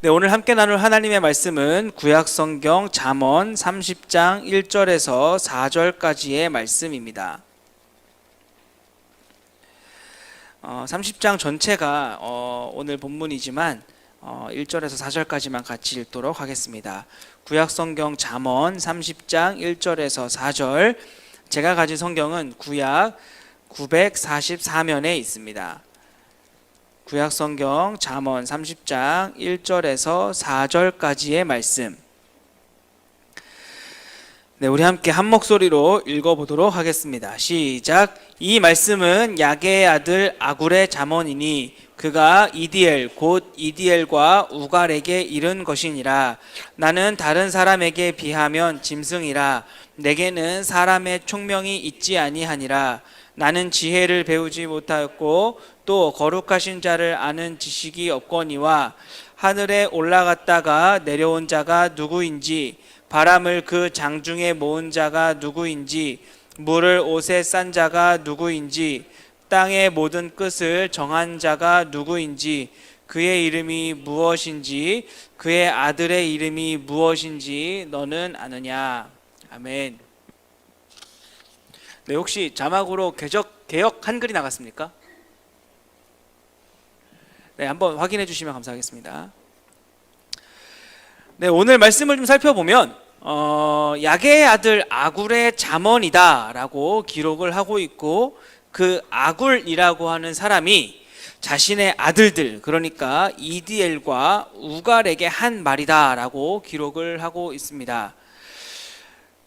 네, 오늘 함께 나눌 하나님의 말씀은 구약성경 잠언 30장 1절에서 4절까지의 말씀입니다. 30장 전체가 오늘 본문이지만 1절에서 4절까지만 같이 읽도록 하겠습니다. 구약성경 잠언 30장 1절에서 4절, 제가 가진 성경은 구약 944면에 있습니다. 구약성경 잠언 30장 1절에서 4절까지의 말씀. 네, 우리 함께 한 목소리로 읽어보도록 하겠습니다. 시작. 이 말씀은 야게의 아들 아굴의 잠언이니 그가 이디엘 곧 이디엘과 우갈에게 이른 것이니라. 나는 다른 사람에게 비하면 짐승이라. 내게는 사람의 총명이 있지 아니하니라. 나는 지혜를 배우지 못하였고 또 거룩하신 자를 아는 지식이 없거니와 하늘에 올라갔다가 내려온 자가 누구인지, 바람을 그 장중에 모은 자가 누구인지, 물을 옷에 싼 자가 누구인지, 땅의 모든 끝을 정한 자가 누구인지, 그의 이름이 무엇인지, 그의 아들의 이름이 무엇인지 너는 아느냐. 아멘. 네, 혹시 자막으로 개역 한글이 나갔습니까? 네, 한번 확인해 주시면 감사하겠습니다. 네, 오늘 말씀을 좀 살펴보면 야게의 아들 아굴의 잠언이다 라고 기록을 하고 있고, 그 아굴이라고 하는 사람이 자신의 아들들, 그러니까 이디엘과 우갈에게 한 말이다 라고 기록을 하고 있습니다.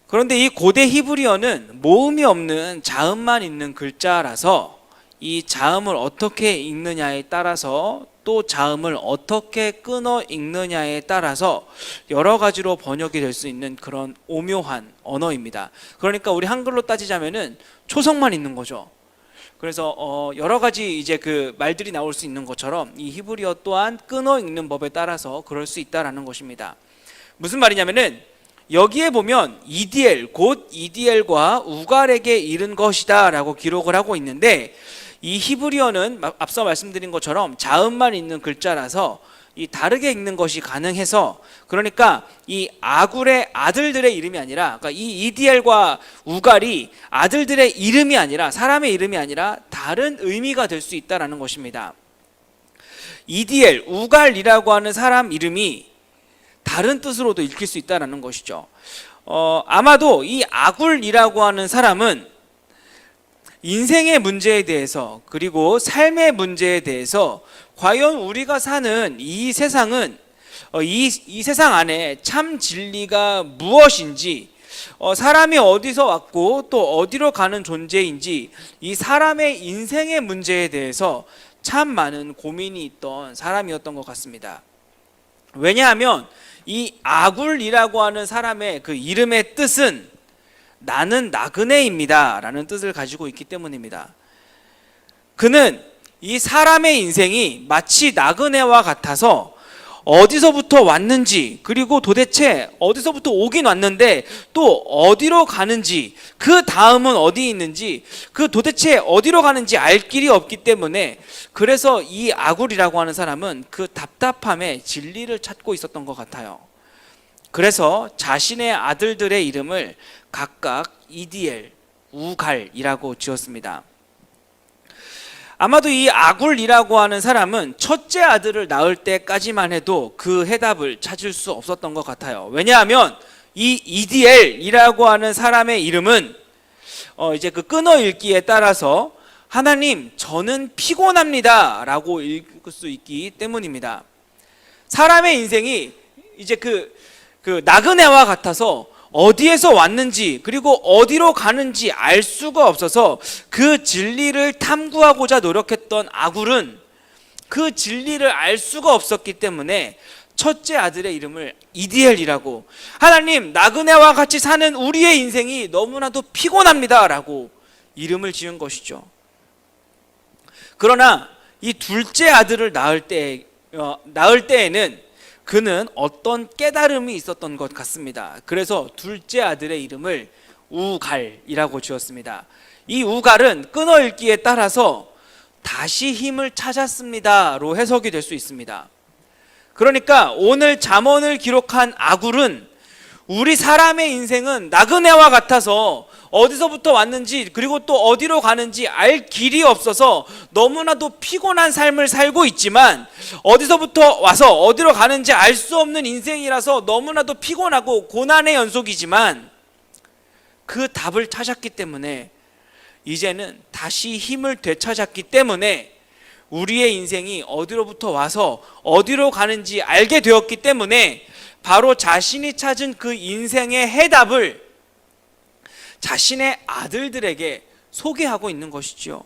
그런데 이 고대 히브리어는 모음이 없는 자음만 있는 글자라서 이 자음을 어떻게 읽느냐에 따라서, 또 자음을 어떻게 끊어 읽느냐에 따라서 여러 가지로 번역이 될 수 있는 그런 오묘한 언어입니다. 그러니까 우리 한글로 따지자면은 초성만 있는 거죠. 그래서 여러 가지 이제 그 말들이 나올 수 있는 것처럼 이 히브리어 또한 끊어 읽는 법에 따라서 그럴 수 있다라는 것입니다. 무슨 말이냐면은 여기에 보면 이디엘 곧 이디엘과 우갈에게 이른 것이다 라고 기록을 하고 있는데, 이 히브리어는 앞서 말씀드린 것처럼 자음만 있는 글자라서 이 다르게 읽는 것이 가능해서, 그러니까 이 아굴의 아들들의 이름이 아니라, 그러니까 이 이디엘과 우갈이 아들들의 이름이 아니라, 사람의 이름이 아니라 다른 의미가 될 수 있다라는 것입니다. 이디엘, 우갈이라고 하는 사람 이름이 다른 뜻으로도 읽힐 수 있다는 것이죠. 아마도 이 아굴이라고 하는 사람은 인생의 문제에 대해서, 그리고 삶의 문제에 대해서, 과연 우리가 사는 이 세상은 이 세상 안에 참 진리가 무엇인지, 사람이 어디서 왔고 또 어디로 가는 존재인지, 이 사람의 인생의 문제에 대해서 참 많은 고민이 있던 사람이었던 것 같습니다. 왜냐하면 이 아굴이라고 하는 사람의 그 이름의 뜻은 나는 나그네입니다 라는 뜻을 가지고 있기 때문입니다. 그는 이 사람의 인생이 마치 나그네와 같아서 어디서부터 왔는지, 그리고 도대체 어디서부터 오긴 왔는데 또 어디로 가는지, 그 다음은 어디 있는지, 그 도대체 어디로 가는지 알 길이 없기 때문에, 그래서 이 아굴이라고 하는 사람은 그 답답함에 진리를 찾고 있었던 것 같아요. 그래서 자신의 아들들의 이름을 각각 이디엘, 우갈이라고 지었습니다. 아마도 이 아굴이라고 하는 사람은 첫째 아들을 낳을 때까지만 해도 그 해답을 찾을 수 없었던 것 같아요. 왜냐하면 이 이디엘이라고 하는 사람의 이름은 이제 그 끊어 읽기에 따라서 하나님, 저는 피곤합니다 라고 읽을 수 있기 때문입니다. 사람의 인생이 이제 그 나그네와 같아서 어디에서 왔는지, 그리고 어디로 가는지 알 수가 없어서 그 진리를 탐구하고자 노력했던 아굴은 그 진리를 알 수가 없었기 때문에 첫째 아들의 이름을 이디엘이라고, 하나님, 나그네와 같이 사는 우리의 인생이 너무나도 피곤합니다 라고 이름을 지은 것이죠. 그러나 이 둘째 아들을 낳을 때에는 그는 어떤 깨달음이 있었던 것 같습니다. 그래서 둘째 아들의 이름을 우갈이라고 지었습니다. 이 우갈은 끊어 읽기에 따라서 다시 힘을 찾았습니다로 해석이 될 수 있습니다. 그러니까 오늘 잠언을 기록한 아굴은 우리 사람의 인생은 나그네와 같아서 어디서부터 왔는지 그리고 또 어디로 가는지 알 길이 없어서 너무나도 피곤한 삶을 살고 있지만, 어디서부터 와서 어디로 가는지 알 수 없는 인생이라서 너무나도 피곤하고 고난의 연속이지만, 그 답을 찾았기 때문에 이제는 다시 힘을 되찾았기 때문에 우리의 인생이 어디로부터 와서 어디로 가는지 알게 되었기 때문에 바로 자신이 찾은 그 인생의 해답을 자신의 아들들에게 소개하고 있는 것이지요.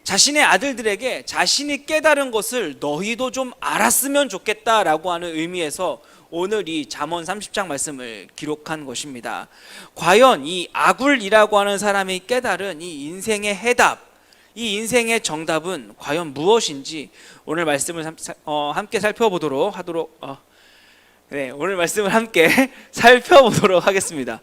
자신의 아들들에게 자신이 깨달은 것을 너희도 좀 알았으면 좋겠다라고 하는 의미에서 오늘 이 잠언 30장 말씀을 기록한 것입니다. 과연 이 아굴이라고 하는 사람이 깨달은 이 인생의 해답, 이 인생의 정답은 과연 무엇인지 오늘 말씀을 함께 살펴보도록 오늘 말씀을 함께 살펴보도록 하겠습니다.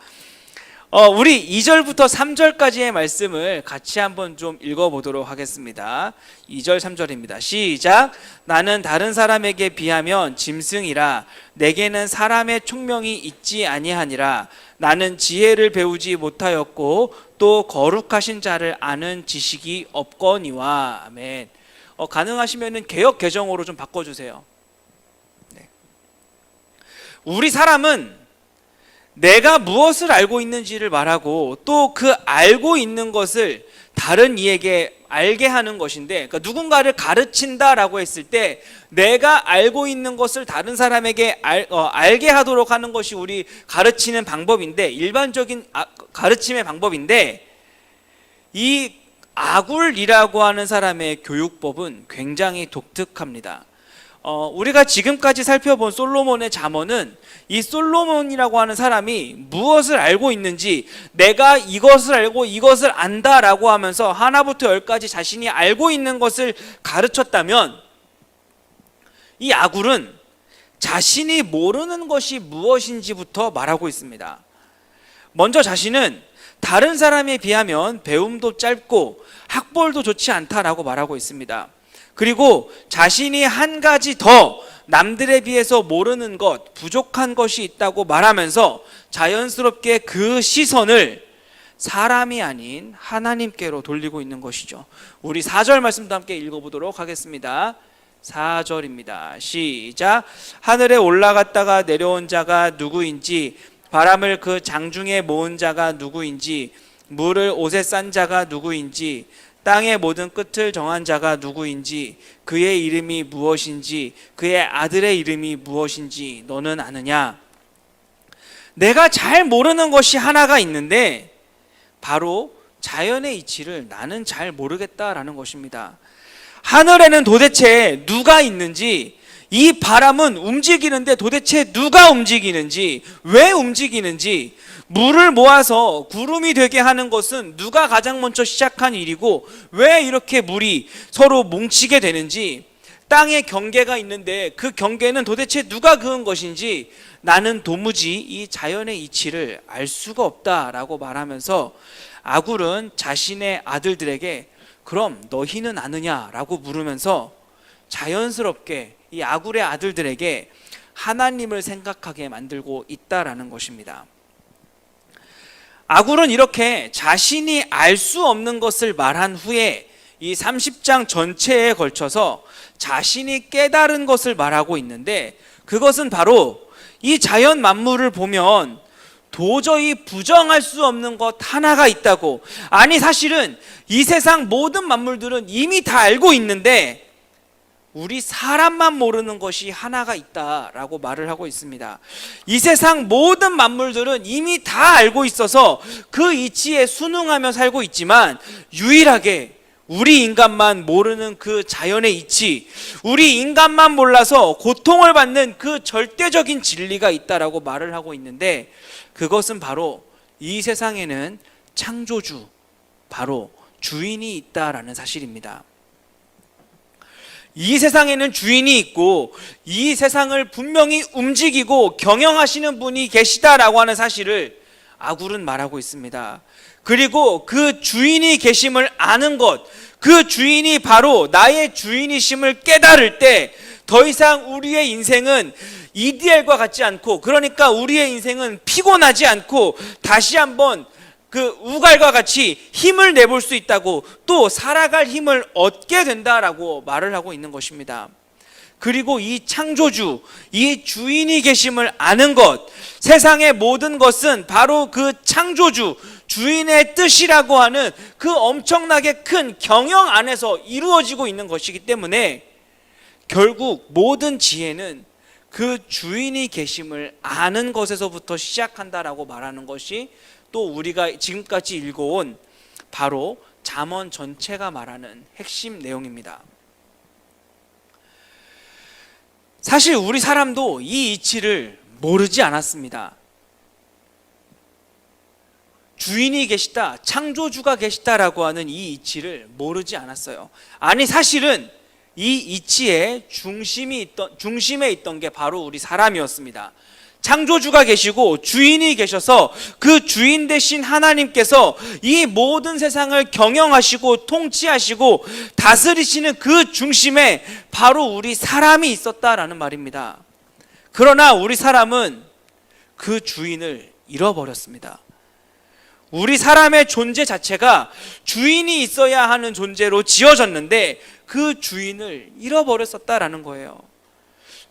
우리 2절부터 3절까지의 말씀을 같이 한번 좀 읽어보도록 하겠습니다. 2절 3절입니다. 시작. 나는 다른 사람에게 비하면 짐승이라 내게는 사람의 총명이 있지 아니하니라. 나는 지혜를 배우지 못하였고 또 거룩하신 자를 아는 지식이 없거니와. 아멘. 가능하시면은 개역 개정으로 좀 바꿔주세요. 네. 우리 사람은 내가 무엇을 알고 있는지를 말하고 또 그 알고 있는 것을 다른 이에게 알게 하는 것인데, 그러니까 누군가를 가르친다라고 했을 때 내가 알고 있는 것을 다른 사람에게 알게 하도록 하는 것이 우리 가르치는 방법인데, 일반적인 가르침의 방법인데, 이 아굴이라고 하는 사람의 교육법은 굉장히 독특합니다. 우리가 지금까지 살펴본 솔로몬의 잠언은 이 솔로몬이라고 하는 사람이 무엇을 알고 있는지, 내가 이것을 알고 이것을 안다라고 하면서 하나부터 열까지 자신이 알고 있는 것을 가르쳤다면, 이 아굴은 자신이 모르는 것이 무엇인지부터 말하고 있습니다. 먼저 자신은 다른 사람에 비하면 배움도 짧고 학벌도 좋지 않다라고 말하고 있습니다. 그리고 자신이 한 가지 더 남들에 비해서 모르는 것, 부족한 것이 있다고 말하면서 자연스럽게 그 시선을 사람이 아닌 하나님께로 돌리고 있는 것이죠. 우리 4절 말씀도 함께 읽어보도록 하겠습니다. 4절입니다. 시작. 하늘에 올라갔다가 내려온 자가 누구인지, 바람을 그 장중에 모은 자가 누구인지, 물을 옷에 싼 자가 누구인지, 땅의 모든 끝을 정한 자가 누구인지, 그의 이름이 무엇인지, 그의 아들의 이름이 무엇인지 너는 아느냐? 내가 잘 모르는 것이 하나가 있는데 바로 자연의 이치를 나는 잘 모르겠다라는 것입니다. 하늘에는 도대체 누가 있는지, 이 바람은 움직이는데 도대체 누가 움직이는지, 왜 움직이는지, 물을 모아서 구름이 되게 하는 것은 누가 가장 먼저 시작한 일이고 왜 이렇게 물이 서로 뭉치게 되는지, 땅에 경계가 있는데 그 경계는 도대체 누가 그은 것인지 나는 도무지 이 자연의 이치를 알 수가 없다라고 말하면서, 아굴은 자신의 아들들에게 그럼 너희는 아느냐라고 물으면서 자연스럽게 이 아굴의 아들들에게 하나님을 생각하게 만들고 있다라는 것입니다. 아굴은 이렇게 자신이 알 수 없는 것을 말한 후에 이 30장 전체에 걸쳐서 자신이 깨달은 것을 말하고 있는데, 그것은 바로 이 자연 만물을 보면 도저히 부정할 수 없는 것 하나가 있다고. 아니, 사실은 이 세상 모든 만물들은 이미 다 알고 있는데 우리 사람만 모르는 것이 하나가 있다라고 말을 하고 있습니다. 이 세상 모든 만물들은 이미 다 알고 있어서 그 이치에 순응하며 살고 있지만, 유일하게 우리 인간만 모르는 그 자연의 이치, 우리 인간만 몰라서 고통을 받는 그 절대적인 진리가 있다라고 말을 하고 있는데, 그것은 바로 이 세상에는 창조주, 바로 주인이 있다라는 사실입니다. 이 세상에는 주인이 있고 이 세상을 분명히 움직이고 경영하시는 분이 계시다라고 하는 사실을 아굴은 말하고 있습니다. 그리고 그 주인이 계심을 아는 것, 그 주인이 바로 나의 주인이심을 깨달을 때 더 이상 우리의 인생은 이디엘과 같지 않고, 그러니까 우리의 인생은 피곤하지 않고 다시 한번 그 우갈과 같이 힘을 내볼 수 있다고, 또 살아갈 힘을 얻게 된다라고 말을 하고 있는 것입니다. 그리고 이 창조주, 이 주인이 계심을 아는 것, 세상의 모든 것은 바로 그 창조주, 주인의 뜻이라고 하는 그 엄청나게 큰 경영 안에서 이루어지고 있는 것이기 때문에 결국 모든 지혜는 그 주인이 계심을 아는 것에서부터 시작한다라고 말하는 것이 또 우리가 지금까지 읽어온 바로 잠언 전체가 말하는 핵심 내용입니다. 사실 우리 사람도 이 이치를 모르지 않았습니다. 주인이 계시다, 창조주가 계시다라고 하는 이 이치를 모르지 않았어요. 아니, 사실은 이 이치의 중심에 있던 게 바로 우리 사람이었습니다. 창조주가 계시고 주인이 계셔서 그 주인 되신 하나님께서 이 모든 세상을 경영하시고 통치하시고 다스리시는 그 중심에 바로 우리 사람이 있었다라는 말입니다. 그러나 우리 사람은 그 주인을 잃어버렸습니다. 우리 사람의 존재 자체가 주인이 있어야 하는 존재로 지어졌는데 그 주인을 잃어버렸었다라는 거예요.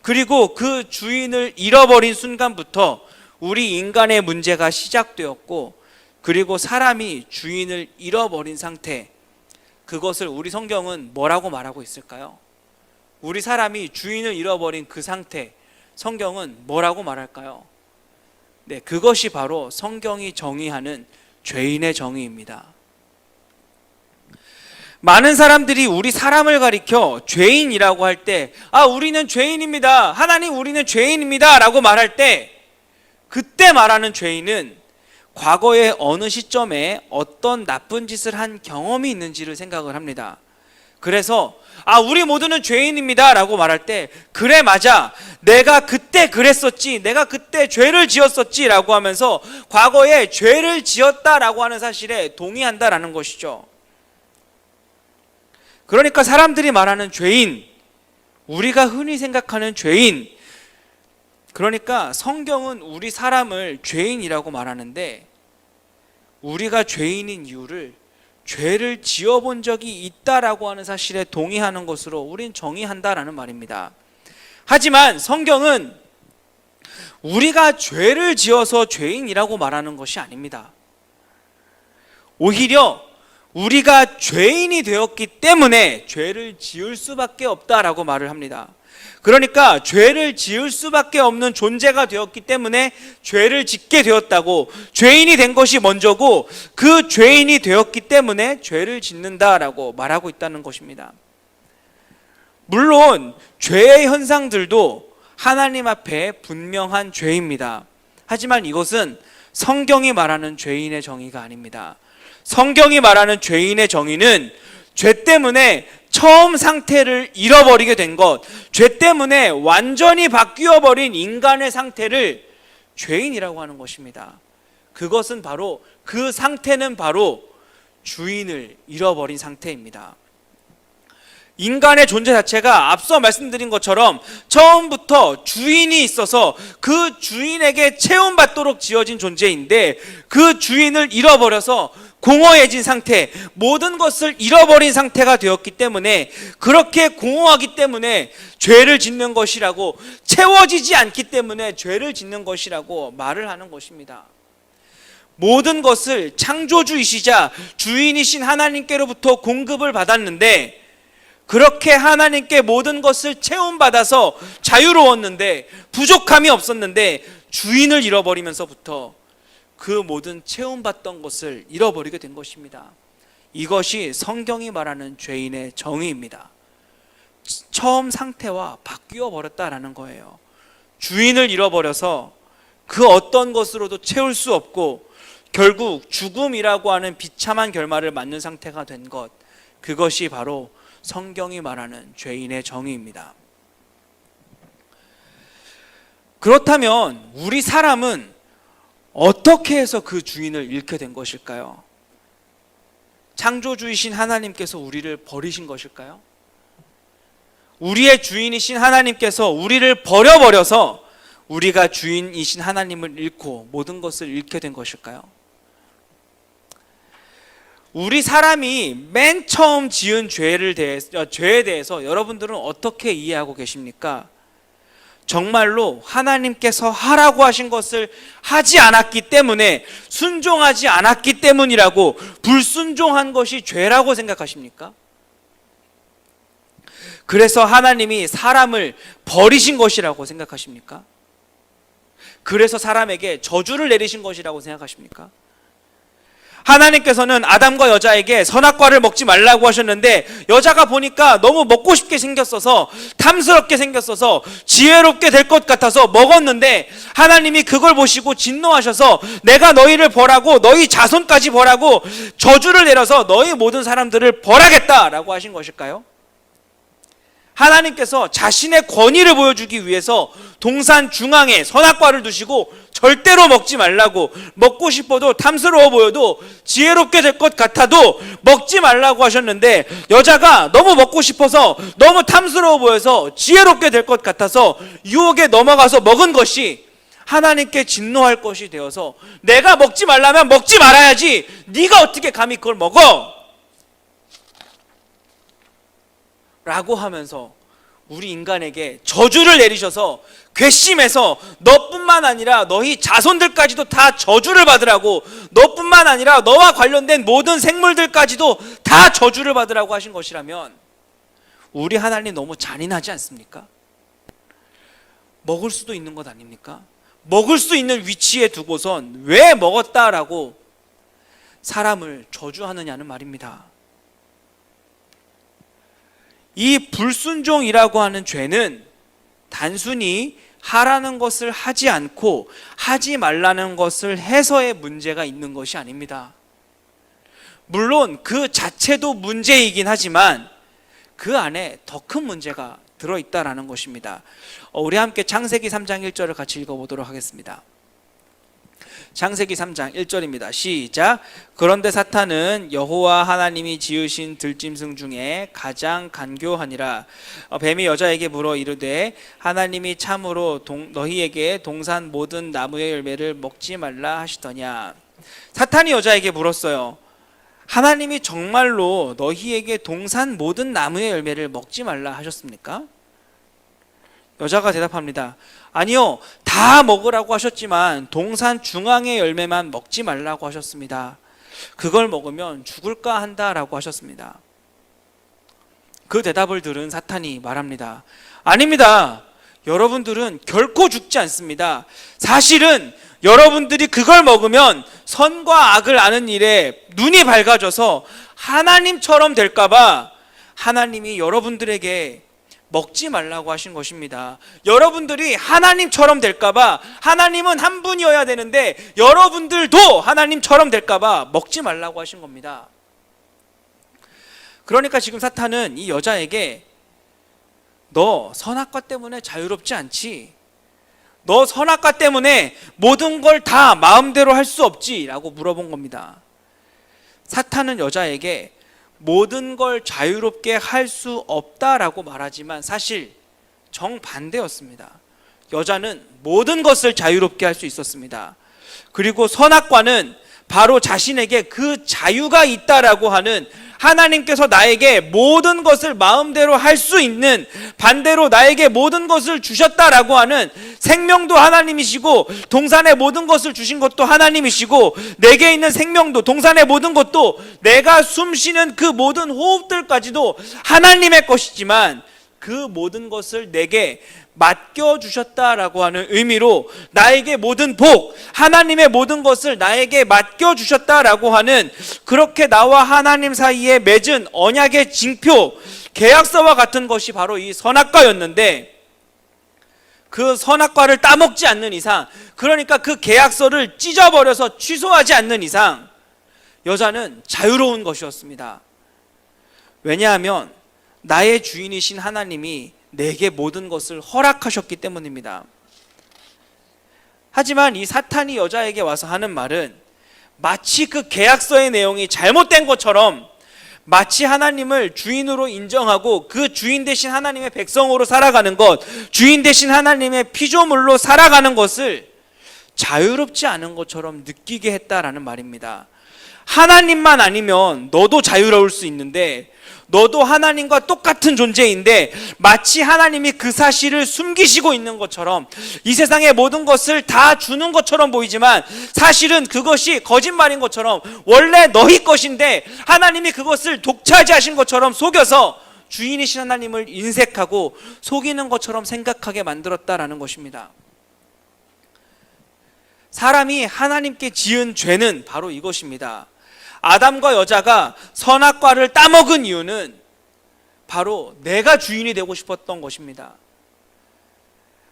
그리고 그 주인을 잃어버린 순간부터 우리 인간의 문제가 시작되었고, 그리고 사람이 주인을 잃어버린 상태, 그것을 우리 성경은 뭐라고 말하고 있을까요? 우리 사람이 주인을 잃어버린 그 상태, 성경은 뭐라고 말할까요? 네, 그것이 바로 성경이 정의하는 죄인의 정의입니다. 많은 사람들이 우리 사람을 가리켜 죄인이라고 할 때, 우리는 죄인입니다, 하나님 우리는 죄인입니다 라고 말할 때, 그때 말하는 죄인은 과거의 어느 시점에 어떤 나쁜 짓을 한 경험이 있는지를 생각을 합니다. 그래서 우리 모두는 죄인입니다 라고 말할 때, 그래 맞아, 내가 그때 그랬었지, 내가 그때 죄를 지었었지 라고 하면서 과거에 죄를 지었다라고 하는 사실에 동의한다라는 것이죠. 그러니까 사람들이 말하는 죄인, 우리가 흔히 생각하는 죄인, 그러니까 성경은 우리 사람을 죄인이라고 말하는데, 우리가 죄인인 이유를 죄를 지어본 적이 있다라고 하는 사실에 동의하는 것으로 우린 정의한다라는 말입니다. 하지만 성경은 우리가 죄를 지어서 죄인이라고 말하는 것이 아닙니다. 오히려 우리가 죄인이 되었기 때문에 죄를 지을 수밖에 없다라고 말을 합니다. 그러니까 죄를 지을 수밖에 없는 존재가 되었기 때문에 죄를 짓게 되었다고, 죄인이 된 것이 먼저고 그 죄인이 되었기 때문에 죄를 짓는다라고 말하고 있다는 것입니다. 물론 죄의 현상들도 하나님 앞에 분명한 죄입니다. 하지만 이것은 성경이 말하는 죄인의 정의가 아닙니다. 성경이 말하는 죄인의 정의는 죄 때문에 처음 상태를 잃어버리게 된 것, 죄 때문에 완전히 바뀌어버린 인간의 상태를 죄인이라고 하는 것입니다. 그것은 바로, 그 상태는 바로 주인을 잃어버린 상태입니다. 인간의 존재 자체가 앞서 말씀드린 것처럼 처음부터 주인이 있어서 그 주인에게 체험받도록 지어진 존재인데, 그 주인을 잃어버려서 공허해진 상태, 모든 것을 잃어버린 상태가 되었기 때문에, 그렇게 공허하기 때문에 죄를 짓는 것이라고, 채워지지 않기 때문에 죄를 짓는 것이라고 말을 하는 것입니다. 모든 것을 창조주이시자 주인이신 하나님께로부터 공급을 받았는데, 그렇게 하나님께 모든 것을 체험받아서 자유로웠는데, 부족함이 없었는데 주인을 잃어버리면서부터 그 모든 체험받던 것을 잃어버리게 된 것입니다. 이것이 성경이 말하는 죄인의 정의입니다. 처음 상태와 바뀌어 버렸다라는 거예요. 주인을 잃어버려서 그 어떤 것으로도 채울 수 없고 결국 죽음이라고 하는 비참한 결말을 맞는 상태가 된 것, 그것이 바로 성경이 말하는 죄인의 정의입니다. 그렇다면 우리 사람은 어떻게 해서 그 주인을 잃게 된 것일까요? 창조주이신 하나님께서 우리를 버리신 것일까요? 우리의 주인이신 하나님께서 우리를 버려버려서 우리가 주인이신 하나님을 잃고 모든 것을 잃게 된 것일까요? 우리 사람이 맨 처음 지은 죄에 대해서 여러분들은 어떻게 이해하고 계십니까? 정말로 하나님께서 하라고 하신 것을 하지 않았기 때문에, 순종하지 않았기 때문이라고 불순종한 것이 죄라고 생각하십니까? 그래서 하나님이 사람을 버리신 것이라고 생각하십니까? 그래서 사람에게 저주를 내리신 것이라고 생각하십니까? 하나님께서는 아담과 여자에게 선악과를 먹지 말라고 하셨는데, 여자가 보니까 너무 먹고 싶게 생겼어서, 탐스럽게 생겼어서, 지혜롭게 될 것 같아서 먹었는데, 하나님이 그걸 보시고 진노하셔서 내가 너희를 벌하고 너희 자손까지 벌하고 저주를 내려서 너희 모든 사람들을 벌하겠다라고 하신 것일까요? 하나님께서 자신의 권위를 보여주기 위해서 동산 중앙에 선악과를 두시고 절대로 먹지 말라고, 먹고 싶어도 탐스러워 보여도 지혜롭게 될 것 같아도 먹지 말라고 하셨는데, 여자가 너무 먹고 싶어서, 너무 탐스러워 보여서 지혜롭게 될 것 같아서 유혹에 넘어가서 먹은 것이 하나님께 진노할 것이 되어서, 내가 먹지 말라면 먹지 말아야지 네가 어떻게 감히 그걸 먹어? 라고 하면서 우리 인간에게 저주를 내리셔서 괘씸해서 너뿐만 아니라 너희 자손들까지도 다 저주를 받으라고, 너뿐만 아니라 너와 관련된 모든 생물들까지도 다 저주를 받으라고 하신 것이라면 우리 하나님 너무 잔인하지 않습니까? 먹을 수도 있는 것 아닙니까? 먹을 수 있는 위치에 두고선 왜 먹었다라고 사람을 저주하느냐는 말입니다. 이 불순종이라고 하는 죄는 단순히 하라는 것을 하지 않고 하지 말라는 것을 해서의 문제가 있는 것이 아닙니다. 물론 그 자체도 문제이긴 하지만 그 안에 더 큰 문제가 들어있다라는 것입니다. 우리 함께 창세기 3장 1절을 같이 읽어보도록 하겠습니다. 창세기 3장 1절입니다. 시작. 그런데 사탄은 여호와 하나님이 지으신 들짐승 중에 가장 간교하니라. 뱀이 여자에게 물어 이르되 하나님이 참으로 너희에게 동산 모든 나무의 열매를 먹지 말라 하시더냐. 사탄이 여자에게 물었어요. 하나님이 정말로 너희에게 동산 모든 나무의 열매를 먹지 말라 하셨습니까? 여자가 대답합니다. 아니요, 다 먹으라고 하셨지만 동산 중앙의 열매만 먹지 말라고 하셨습니다. 그걸 먹으면 죽을까 한다라고 하셨습니다. 그 대답을 들은 사탄이 말합니다. 아닙니다. 여러분들은 결코 죽지 않습니다. 사실은 여러분들이 그걸 먹으면 선과 악을 아는 일에 눈이 밝아져서 하나님처럼 될까봐 하나님이 여러분들에게 먹지 말라고 하신 것입니다. 여러분들이 하나님처럼 될까봐, 하나님은 한 분이어야 되는데 여러분들도 하나님처럼 될까봐 먹지 말라고 하신 겁니다. 그러니까 지금 사탄은 이 여자에게 너 선악과 때문에 자유롭지 않지? 너 선악과 때문에 모든 걸 다 마음대로 할 수 없지? 라고 물어본 겁니다. 사탄은 여자에게 모든 걸 자유롭게 할 수 없다라고 말하지만 사실 정반대였습니다. 여자는 모든 것을 자유롭게 할 수 있었습니다. 그리고 선악과는 바로 자신에게 그 자유가 있다라고 하는, 하나님께서 나에게 모든 것을 마음대로 할 수 있는, 반대로 나에게 모든 것을 주셨다라고 하는, 생명도 하나님이시고 동산의 모든 것을 주신 것도 하나님이시고 내게 있는 생명도, 동산의 모든 것도, 내가 숨쉬는 그 모든 호흡들까지도 하나님의 것이지만 그 모든 것을 내게 맡겨주셨다라고 하는 의미로 나에게 모든 복, 하나님의 모든 것을 나에게 맡겨주셨다라고 하는, 그렇게 나와 하나님 사이에 맺은 언약의 징표, 계약서와 같은 것이 바로 이 선악과였는데, 그 선악과를 따먹지 않는 이상, 그러니까 그 계약서를 찢어버려서 취소하지 않는 이상 여자는 자유로운 것이었습니다. 왜냐하면 나의 주인이신 하나님이 내게 모든 것을 허락하셨기 때문입니다. 하지만 이 사탄이 여자에게 와서 하는 말은 마치 그 계약서의 내용이 잘못된 것처럼, 마치 하나님을 주인으로 인정하고 그 주인 대신 하나님의 백성으로 살아가는 것, 주인 대신 하나님의 피조물로 살아가는 것을 자유롭지 않은 것처럼 느끼게 했다라는 말입니다. 하나님만 아니면 너도 자유로울 수 있는데, 너도 하나님과 똑같은 존재인데 마치 하나님이 그 사실을 숨기시고 있는 것처럼, 이 세상의 모든 것을 다 주는 것처럼 보이지만 사실은 그것이 거짓말인 것처럼, 원래 너희 것인데 하나님이 그것을 독차지하신 것처럼 속여서 주인이신 하나님을 인색하고 속이는 것처럼 생각하게 만들었다라는 것입니다. 사람이 하나님께 지은 죄는 바로 이것입니다. 아담과 여자가 선악과를 따먹은 이유는 바로 내가 주인이 되고 싶었던 것입니다.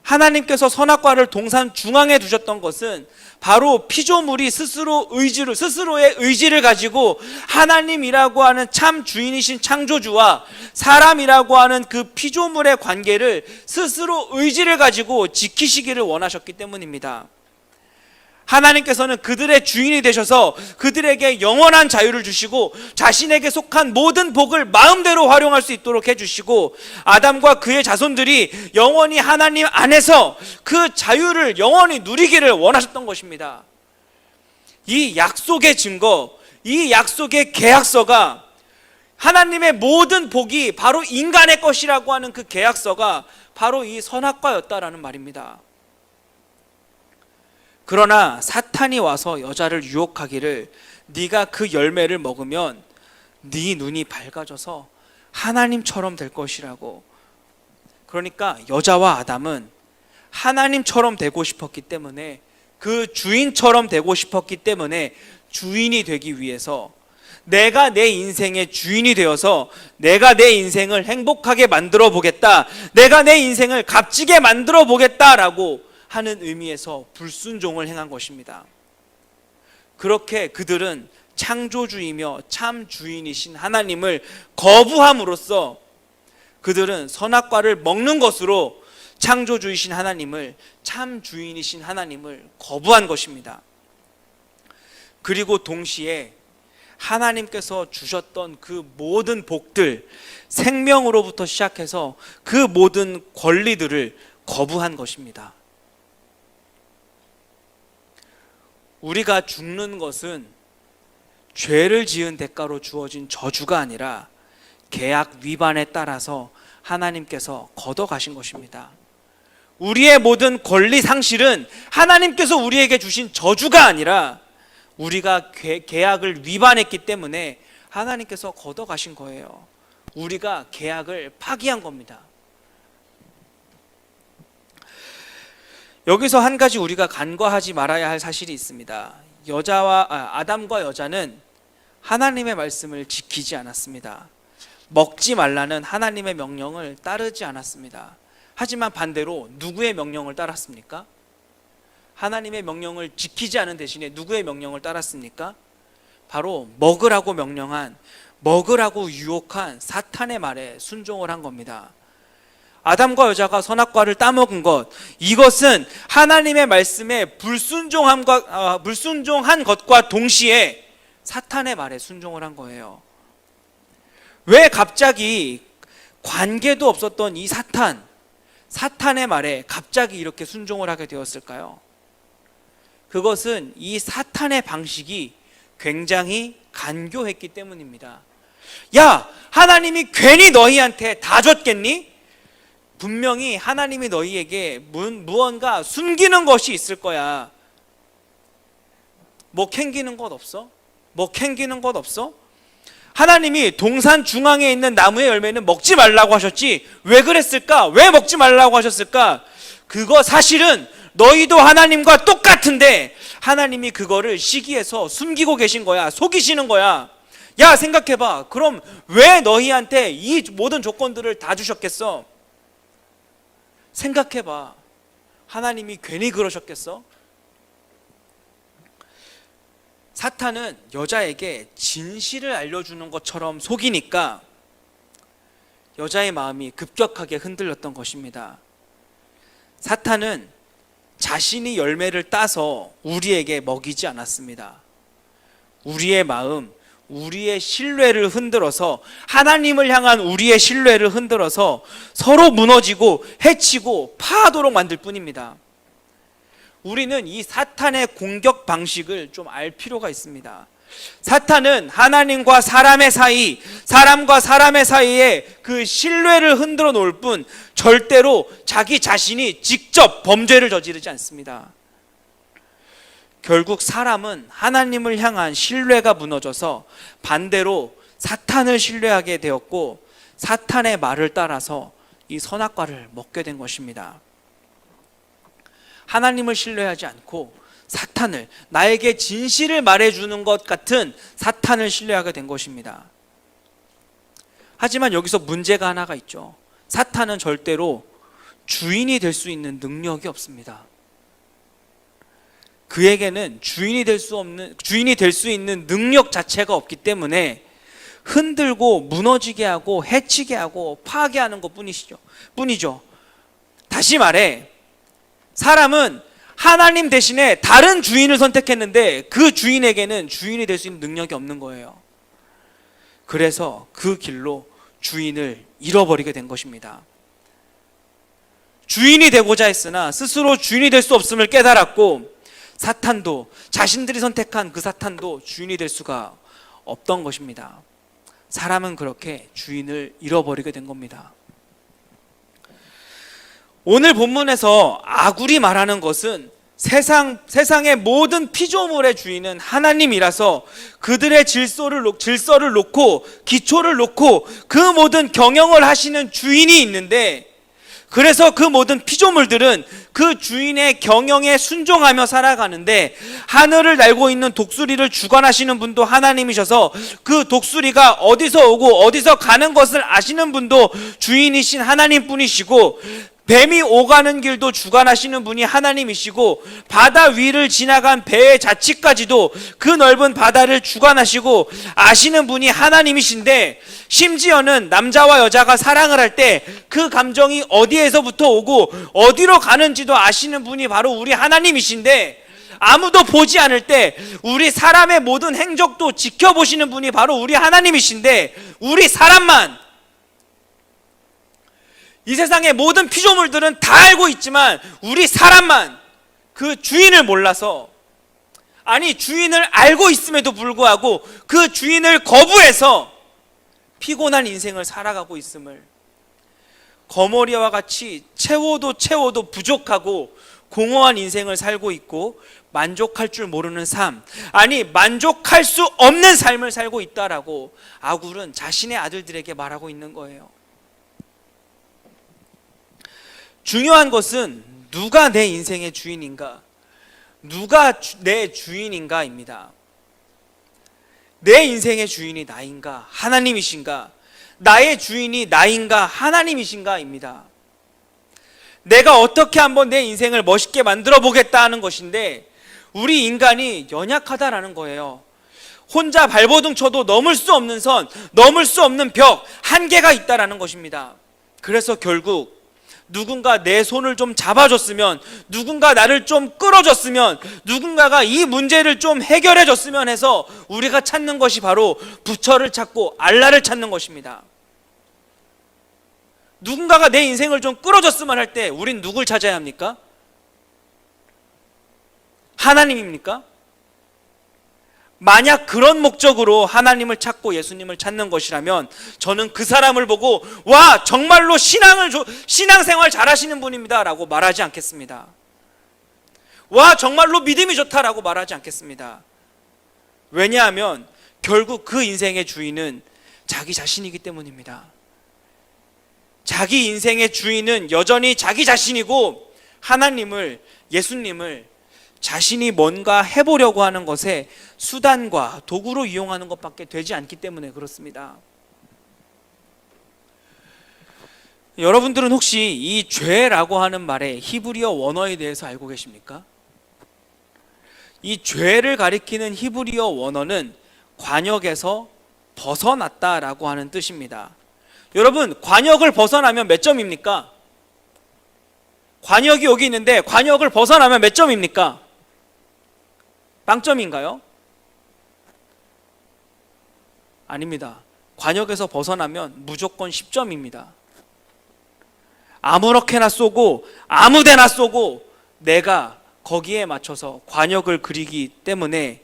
하나님께서 선악과를 동산 중앙에 두셨던 것은 바로 피조물이 스스로의 의지를 가지고 하나님이라고 하는 참 주인이신 창조주와 사람이라고 하는 그 피조물의 관계를 스스로 의지를 가지고 지키시기를 원하셨기 때문입니다. 하나님께서는 그들의 주인이 되셔서 그들에게 영원한 자유를 주시고 자신에게 속한 모든 복을 마음대로 활용할 수 있도록 해주시고, 아담과 그의 자손들이 영원히 하나님 안에서 그 자유를 영원히 누리기를 원하셨던 것입니다. 이 약속의 증거, 이 약속의 계약서가, 하나님의 모든 복이 바로 인간의 것이라고 하는 그 계약서가 바로 이 선악과였다라는 말입니다. 그러나 사탄이 와서 여자를 유혹하기를, 네가 그 열매를 먹으면 네 눈이 밝아져서 하나님처럼 될 것이라고. 그러니까 여자와 아담은 하나님처럼 되고 싶었기 때문에, 그 주인처럼 되고 싶었기 때문에 주인이 되기 위해서, 내가 내 인생의 주인이 되어서 내가 내 인생을 행복하게 만들어 보겠다, 내가 내 인생을 값지게 만들어 보겠다라고 하는 의미에서 불순종을 행한 것입니다. 그렇게 그들은 창조주이며 참 주인이신 하나님을 거부함으로써 그들은 선악과를 먹는 것으로 창조주이신 하나님을, 참 주인이신 하나님을 거부한 것입니다. 그리고 동시에 하나님께서 주셨던 그 모든 복들, 생명으로부터 시작해서 그 모든 권리들을 거부한 것입니다. 우리가 죽는 것은 죄를 지은 대가로 주어진 저주가 아니라 계약 위반에 따라서 하나님께서 걷어가신 것입니다. 우리의 모든 권리 상실은 하나님께서 우리에게 주신 저주가 아니라 우리가 계약을 위반했기 때문에 하나님께서 걷어가신 거예요. 우리가 계약을 파기한 겁니다. 여기서 한 가지 우리가 간과하지 말아야 할 사실이 있습니다. 아담과 여자는 하나님의 말씀을 지키지 않았습니다. 먹지 말라는 하나님의 명령을 따르지 않았습니다. 하지만 반대로 누구의 명령을 따랐습니까? 하나님의 명령을 지키지 않은 대신에 누구의 명령을 따랐습니까? 바로 먹으라고 명령한, 먹으라고 유혹한 사탄의 말에 순종을 한 겁니다. 아담과 여자가 선악과를 따먹은 것, 이것은 하나님의 말씀에 불순종한 것과 동시에 사탄의 말에 순종을 한 거예요. 왜 갑자기 관계도 없었던 이 사탄의 말에 갑자기 이렇게 순종을 하게 되었을까요? 그것은 이 사탄의 방식이 굉장히 간교했기 때문입니다. 야, 하나님이 괜히 너희한테 다 줬겠니? 분명히 하나님이 너희에게 무언가 숨기는 것이 있을 거야. 뭐 캥기는 것 없어? 뭐 캥기는 것 없어? 하나님이 동산 중앙에 있는 나무의 열매는 먹지 말라고 하셨지 왜 그랬을까? 왜 먹지 말라고 하셨을까? 그거 사실은 너희도 하나님과 똑같은데 하나님이 그거를 시기해서 숨기고 계신 거야. 속이시는 거야. 야, 생각해봐. 그럼 왜 너희한테 이 모든 조건들을 다 주셨겠어? 생각해봐. 하나님이 괜히 그러셨겠어? 사탄은 여자에게 진실을 알려주는 것처럼 속이니까 여자의 마음이 급격하게 흔들렸던 것입니다. 사탄은 자신이 열매를 따서 우리에게 먹이지 않았습니다. 우리의 마음, 우리의 신뢰를 흔들어서, 하나님을 향한 우리의 신뢰를 흔들어서 서로 무너지고 해치고 파하도록 만들 뿐입니다. 우리는 이 사탄의 공격 방식을 좀 알 필요가 있습니다. 사탄은 하나님과 사람의 사이, 사람과 사람의 사이에 그 신뢰를 흔들어 놓을 뿐 절대로 자기 자신이 직접 범죄를 저지르지 않습니다. 결국 사람은 하나님을 향한 신뢰가 무너져서 반대로 사탄을 신뢰하게 되었고, 사탄의 말을 따라서 이 선악과를 먹게 된 것입니다. 하나님을 신뢰하지 않고 사탄을, 나에게 진실을 말해주는 것 같은 사탄을 신뢰하게 된 것입니다. 하지만 여기서 문제가 하나가 있죠. 사탄은 절대로 주인이 될 수 있는 능력이 없습니다. 그에게는 주인이 될 수 있는 능력 자체가 없기 때문에 흔들고 무너지게 하고 해치게 하고 파괴하는 것 뿐이죠. 다시 말해, 사람은 하나님 대신에 다른 주인을 선택했는데 그 주인에게는 주인이 될 수 있는 능력이 없는 거예요. 그래서 그 길로 주인을 잃어버리게 된 것입니다. 주인이 되고자 했으나 스스로 주인이 될 수 없음을 깨달았고, 사탄도, 자신들이 선택한 그 사탄도 주인이 될 수가 없던 것입니다. 사람은 그렇게 주인을 잃어버리게 된 겁니다. 오늘 본문에서 아굴이 말하는 것은 세상의 모든 피조물의 주인은 하나님이라서 그들의 질서를 놓고 기초를 놓고 그 모든 경영을 하시는 주인이 있는데, 그래서 그 모든 피조물들은 그 주인의 경영에 순종하며 살아가는데, 하늘을 날고 있는 독수리를 주관하시는 분도 하나님이셔서 그 독수리가 어디서 오고 어디서 가는 것을 아시는 분도 주인이신 하나님 뿐이시고, 뱀이 오가는 길도 주관하시는 분이 하나님이시고, 바다 위를 지나간 배의 자치까지도 그 넓은 바다를 주관하시고 아시는 분이 하나님이신데, 심지어는 남자와 여자가 사랑을 할 때 그 감정이 어디에서부터 오고 어디로 가는지도 아시는 분이 바로 우리 하나님이신데, 아무도 보지 않을 때 우리 사람의 모든 행적도 지켜보시는 분이 바로 우리 하나님이신데, 우리 사람만, 이 세상의 모든 피조물들은 다 알고 있지만 우리 사람만 그 주인을 몰라서, 아니 주인을 알고 있음에도 불구하고 그 주인을 거부해서 피곤한 인생을 살아가고 있음을, 거머리와 같이 채워도 부족하고 공허한 인생을 살고 있고 만족할 줄 모르는 삶, 아니 만족할 수 없는 삶을 살고 있다라고 아굴은 자신의 아들들에게 말하고 있는 거예요. 중요한 것은 누가 내 인생의 주인인가, 누가 내 주인인가입니다. 내 인생의 주인이 나인가, 하나님이신가? 나의 주인이 나인가, 하나님이신가입니다. 내가 어떻게 한번 내 인생을 멋있게 만들어 보겠다 하는 것인데, 우리 인간이 연약하다라는 거예요. 혼자 발버둥 쳐도 넘을 수 없는 선, 넘을 수 없는 벽, 한계가 있다라는 것입니다. 그래서 결국 누군가 내 손을 좀 잡아줬으면, 누군가 나를 좀 끌어줬으면, 누군가가 이 문제를 좀 해결해줬으면 해서 우리가 찾는 것이 바로 부처를 찾고 알라를 찾는 것입니다. 누군가가 내 인생을 좀 끌어줬으면 할 때 우린 누굴 찾아야 합니까? 하나님입니까? 만약 그런 목적으로 하나님을 찾고 예수님을 찾는 것이라면 저는 그 사람을 보고 와 정말로 신앙생활 잘하시는 분입니다 라고 말하지 않겠습니다. 와 정말로 믿음이 좋다라고 말하지 않겠습니다. 왜냐하면 결국 그 인생의 주인은 자기 자신이기 때문입니다. 자기 인생의 주인은 여전히 자기 자신이고, 하나님을, 예수님을 자신이 뭔가 해보려고 하는 것에 수단과 도구로 이용하는 것밖에 되지 않기 때문에 그렇습니다. 여러분들은 혹시 이 죄라고 하는 말의 히브리어 원어에 대해서 알고 계십니까? 이 죄를 가리키는 히브리어 원어는 관역에서 벗어났다라고 하는 뜻입니다. 여러분, 관역을 벗어나면 몇 점입니까? 관역이 여기 있는데 관역을 벗어나면 몇 점입니까? 빵점인가요? 아닙니다. 관역에서 벗어나면 무조건 10점입니다. 아무렇게나 쏘고 아무데나 쏘고 내가 거기에 맞춰서 관역을 그리기 때문에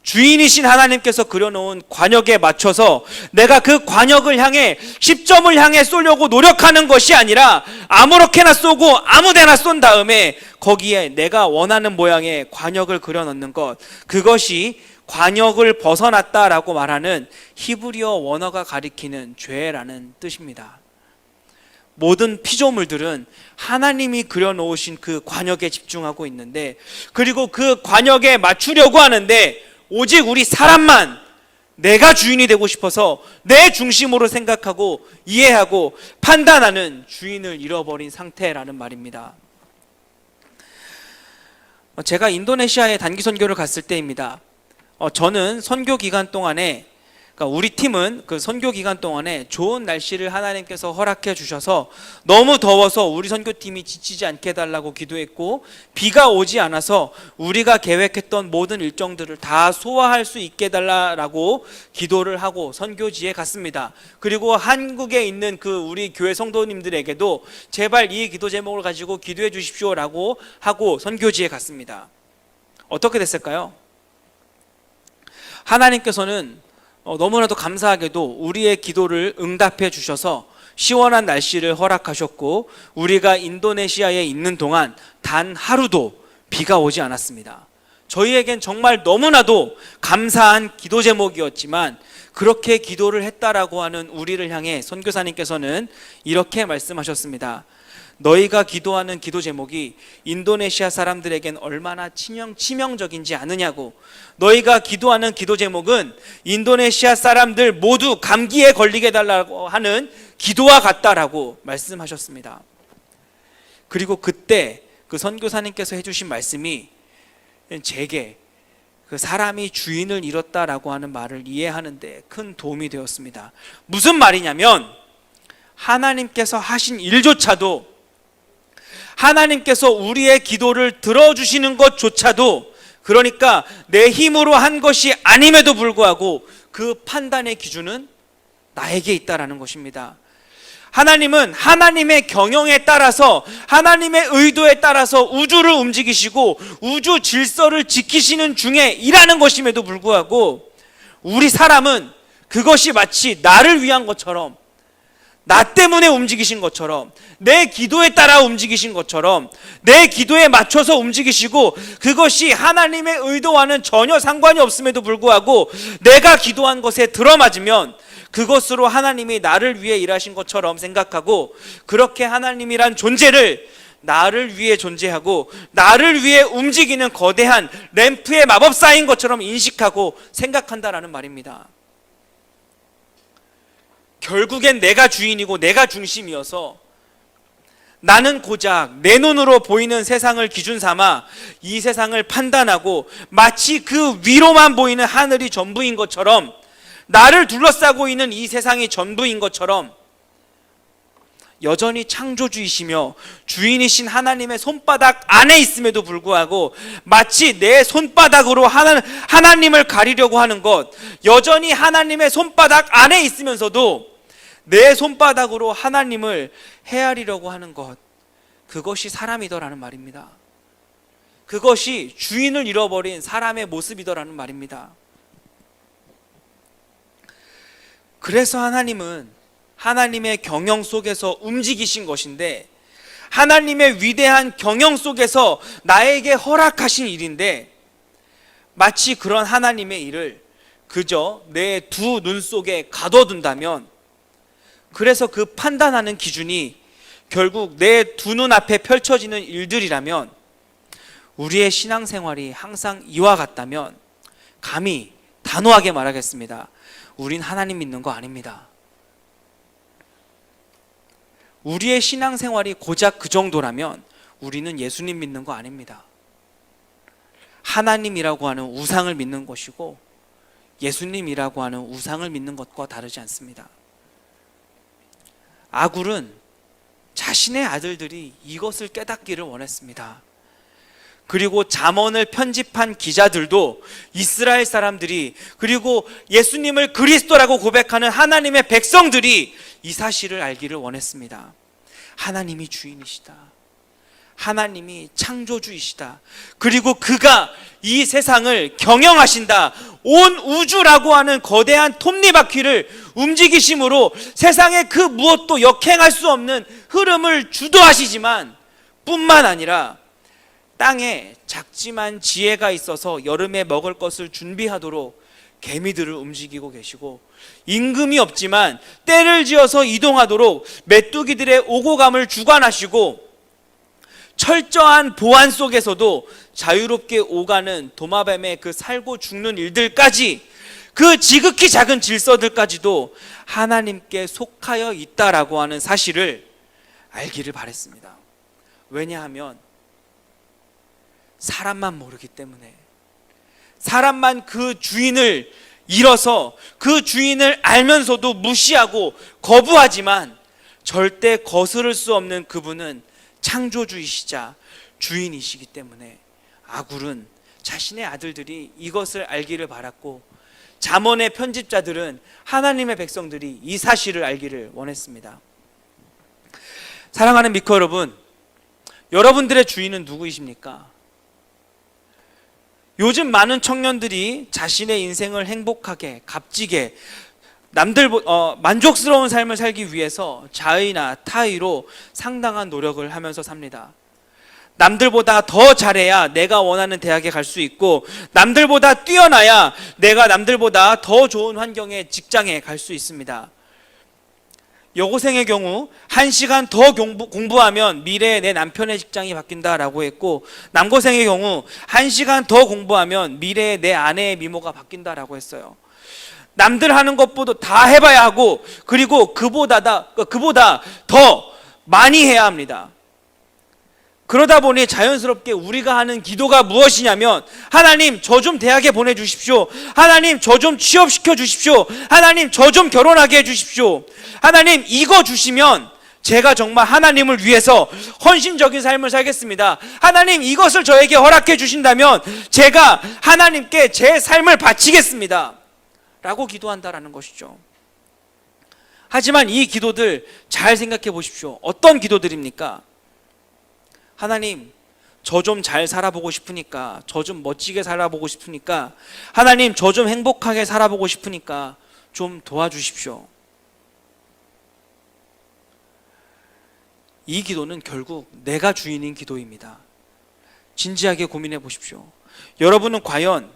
주인이신 하나님께서 그려놓은 관역에 맞춰서 내가 그 관역을 향해 10점을 향해 쏘려고 노력하는 것이 아니라 아무렇게나 쏘고 아무데나 쏜 다음에 거기에 내가 원하는 모양의 관역을 그려넣는 것, 그것이 관역을 벗어났다라고 말하는 히브리어 원어가 가리키는 죄라는 뜻입니다. 모든 피조물들은 하나님이 그려놓으신 그 관역에 집중하고 있는데, 그리고 그 관역에 맞추려고 하는데 오직 우리 사람만 내가 주인이 되고 싶어서 내 중심으로 생각하고 이해하고 판단하는 주인을 잃어버린 상태라는 말입니다. 제가 인도네시아에 단기 선교를 갔을 때입니다. 저는 선교 기간 동안에, 그러니까 우리 팀은 그 선교 기간 동안에 좋은 날씨를 하나님께서 허락해 주셔서 너무 더워서 우리 선교팀이 지치지 않게 해달라고 기도했고, 비가 오지 않아서 우리가 계획했던 모든 일정들을 다 소화할 수 있게 해달라고 기도를 하고 선교지에 갔습니다. 그리고 한국에 있는 그 우리 교회 성도님들에게도 제발 이 기도 제목을 가지고 기도해 주십시오라고 하고 선교지에 갔습니다. 어떻게 됐을까요? 하나님께서는 너무나도 감사하게도 우리의 기도를 응답해 주셔서 시원한 날씨를 허락하셨고, 우리가 인도네시아에 있는 동안 단 하루도 비가 오지 않았습니다. 저희에겐 정말 너무나도 감사한 기도 제목이었지만, 그렇게 기도를 했다라고 하는 우리를 향해 선교사님께서는 이렇게 말씀하셨습니다. 너희가 기도하는 기도 제목이 인도네시아 사람들에겐 얼마나 치명적인지 아느냐고. 너희가 기도하는 기도 제목은 인도네시아 사람들 모두 감기에 걸리게 해달라고 하는 기도와 같다라고 말씀하셨습니다. 그리고 그때 그 선교사님께서 해주신 말씀이 제게 그 사람이 주인을 잃었다라고 하는 말을 이해하는데 큰 도움이 되었습니다. 무슨 말이냐면, 하나님께서 하신 일조차도, 하나님께서 우리의 기도를 들어주시는 것조차도, 그러니까 내 힘으로 한 것이 아님에도 불구하고 그 판단의 기준은 나에게 있다라는 것입니다. 하나님은 하나님의 경영에 따라서, 하나님의 의도에 따라서 우주를 움직이시고 우주 질서를 지키시는 중에 일하는 것임에도 불구하고, 우리 사람은 그것이 마치 나를 위한 것처럼, 나 때문에 움직이신 것처럼, 내 기도에 따라 움직이신 것처럼, 내 기도에 맞춰서 움직이시고 그것이 하나님의 의도와는 전혀 상관이 없음에도 불구하고 내가 기도한 것에 들어맞으면 그것으로 하나님이 나를 위해 일하신 것처럼 생각하고, 그렇게 하나님이란 존재를 나를 위해 존재하고 나를 위해 움직이는 거대한 램프의 마법사인 것처럼 인식하고 생각한다라는 말입니다. 결국엔 내가 주인이고 내가 중심이어서 나는 고작 내 눈으로 보이는 세상을 기준 삼아 이 세상을 판단하고 마치 그 위로만 보이는 하늘이 전부인 것처럼, 나를 둘러싸고 있는 이 세상이 전부인 것처럼, 여전히 창조주이시며 주인이신 하나님의 손바닥 안에 있음에도 불구하고 마치 내 손바닥으로 하나님을 가리려고 하는 것, 여전히 하나님의 손바닥 안에 있으면서도 내 손바닥으로 하나님을 헤아리려고 하는 것, 그것이 사람이더라는 말입니다. 그것이 주인을 잃어버린 사람의 모습이더라는 말입니다. 그래서 하나님은 하나님의 경영 속에서 움직이신 것인데, 하나님의 위대한 경영 속에서 나에게 허락하신 일인데, 마치 그런 하나님의 일을 그저 내 두 눈 속에 가둬둔다면, 그래서 그 판단하는 기준이 결국 내 두 눈 앞에 펼쳐지는 일들이라면, 우리의 신앙생활이 항상 이와 같다면 감히 단호하게 말하겠습니다. 우린 하나님 믿는 거 아닙니다. 우리의 신앙생활이 고작 그 정도라면 우리는 예수님 믿는 거 아닙니다. 하나님이라고 하는 우상을 믿는 것이고 예수님이라고 하는 우상을 믿는 것과 다르지 않습니다. 아굴은 자신의 아들들이 이것을 깨닫기를 원했습니다. 그리고 잠언을 편집한 기자들도 이스라엘 사람들이, 그리고 예수님을 그리스도라고 고백하는 하나님의 백성들이 이 사실을 알기를 원했습니다. 하나님이 주인이시다. 하나님이 창조주이시다. 그리고 그가 이 세상을 경영하신다. 온 우주라고 하는 거대한 톱니바퀴를 움직이심으로 세상의 그 무엇도 역행할 수 없는 흐름을 주도하시지만 뿐만 아니라 땅에 작지만 지혜가 있어서 여름에 먹을 것을 준비하도록 개미들을 움직이고 계시고, 임금이 없지만 때를 지어서 이동하도록 메뚜기들의 오고 감을 주관하시고, 철저한 보안 속에서도 자유롭게 오가는 도마뱀의 그 살고 죽는 일들까지, 그 지극히 작은 질서들까지도 하나님께 속하여 있다라고 하는 사실을 알기를 바랬습니다. 왜냐하면 사람만 모르기 때문에, 사람만 그 주인을 잃어서 그 주인을 알면서도 무시하고 거부하지만 절대 거스를 수 없는 그분은 창조주이시자 주인이시기 때문에 아굴은 자신의 아들들이 이것을 알기를 바랐고, 잠언의 편집자들은 하나님의 백성들이 이 사실을 알기를 원했습니다. 사랑하는 미커 여러분, 여러분들의 주인은 누구이십니까? 요즘 많은 청년들이 자신의 인생을 행복하게, 값지게, 만족스러운 삶을 살기 위해서 자의나 타의로 상당한 노력을 하면서 삽니다. 남들보다 더 잘해야 내가 원하는 대학에 갈 수 있고, 남들보다 뛰어나야 내가 남들보다 더 좋은 환경의 직장에 갈 수 있습니다. 여고생의 경우 1시간 더 공부하면 미래에 내 남편의 직장이 바뀐다라고 했고, 남고생의 경우 1시간 더 공부하면 미래에 내 아내의 미모가 바뀐다라고 했어요. 남들 하는 것보다 다 해봐야 하고, 그리고 그보다 더 많이 해야 합니다. 그러다 보니 자연스럽게 우리가 하는 기도가 무엇이냐면, 하나님 저 좀 대학에 보내주십시오. 하나님 저 좀 취업시켜 주십시오. 하나님 저 좀 결혼하게 해주십시오. 하나님 이거 주시면 제가 정말 하나님을 위해서 헌신적인 삶을 살겠습니다. 하나님 이것을 저에게 허락해 주신다면 제가 하나님께 제 삶을 바치겠습니다 라고 기도한다라는 것이죠. 하지만 이 기도들 잘 생각해 보십시오. 어떤 기도들입니까? 하나님 저 좀 잘 살아보고 싶으니까, 저 좀 멋지게 살아보고 싶으니까, 하나님 저 좀 행복하게 살아보고 싶으니까 좀 도와주십시오. 이 기도는 결국 내가 주인인 기도입니다. 진지하게 고민해 보십시오. 여러분은 과연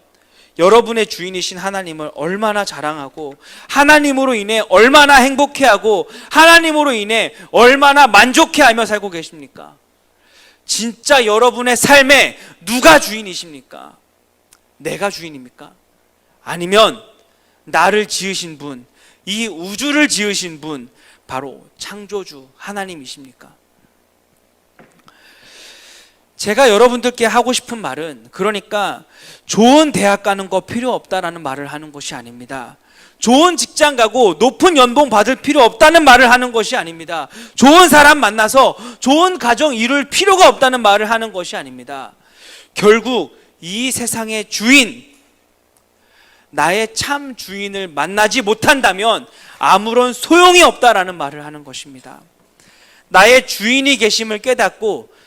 여러분의 주인이신 하나님을 얼마나 자랑하고, 하나님으로 인해 얼마나 행복해하고, 하나님으로 인해 얼마나 만족해하며 살고 계십니까? 진짜 여러분의 삶에 누가 주인이십니까? 내가 주인입니까? 아니면 나를 지으신 분, 이 우주를 지으신 분, 바로 창조주 하나님이십니까? 제가 여러분들께 하고 싶은 말은, 그러니까 좋은 대학 가는 거 필요 없다라는 말을 하는 것이 아닙니다. 좋은 직장 가고 높은 연봉 받을 필요 없다는 말을 하는 것이 아닙니다. 좋은 사람 만나서 좋은 가정 이룰 필요가 없다는 말을 하는 것이 아닙니다. 결국 이 세상의 주인, 나의 참 주인을 만나지 못한다면 아무런 소용이 없다라는 말을 하는 것입니다. 나의 주인이 계심을 깨닫고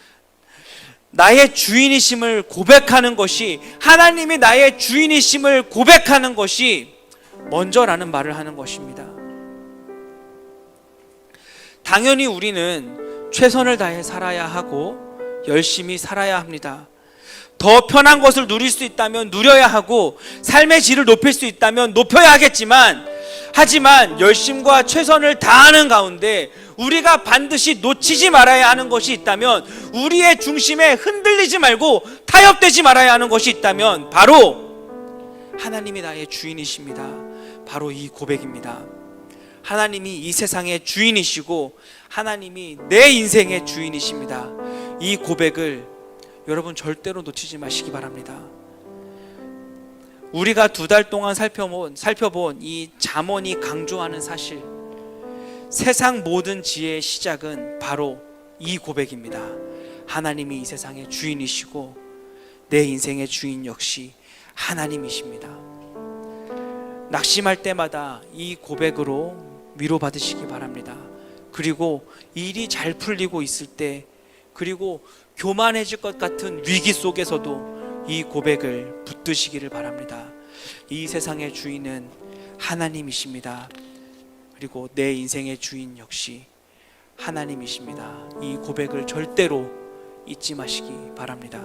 나의 주인이심을 고백하는 것이, 하나님이 나의 주인이심을 고백하는 것이 먼저라는 말을 하는 것입니다. 당연히 우리는 최선을 다해 살아야 하고 열심히 살아야 합니다. 더 편한 것을 누릴 수 있다면 누려야 하고, 삶의 질을 높일 수 있다면 높여야 하겠지만, 하지만 열심과 최선을 다하는 가운데 우리가 반드시 놓치지 말아야 하는 것이 있다면, 우리의 중심에 흔들리지 말고 타협되지 말아야 하는 것이 있다면 바로 하나님이 나의 주인이십니다. 바로 이 고백입니다. 하나님이 이 세상의 주인이시고 하나님이 내 인생의 주인이십니다. 이 고백을 여러분 절대로 놓치지 마시기 바랍니다. 우리가 2달 동안 살펴본 이 잠언이 강조하는 사실, 세상 모든 지혜의 시작은 바로 이 고백입니다. 하나님이 이 세상의 주인이시고 내 인생의 주인 역시 하나님이십니다. 낙심할 때마다 이 고백으로 위로받으시기 바랍니다. 그리고 일이 잘 풀리고 있을 때, 그리고 교만해질 것 같은 위기 속에서도 이 고백을 붙드시기를 바랍니다. 이 세상의 주인은 하나님이십니다. 그리고 내 인생의 주인 역시 하나님이십니다. 이 고백을 절대로 잊지 마시기 바랍니다.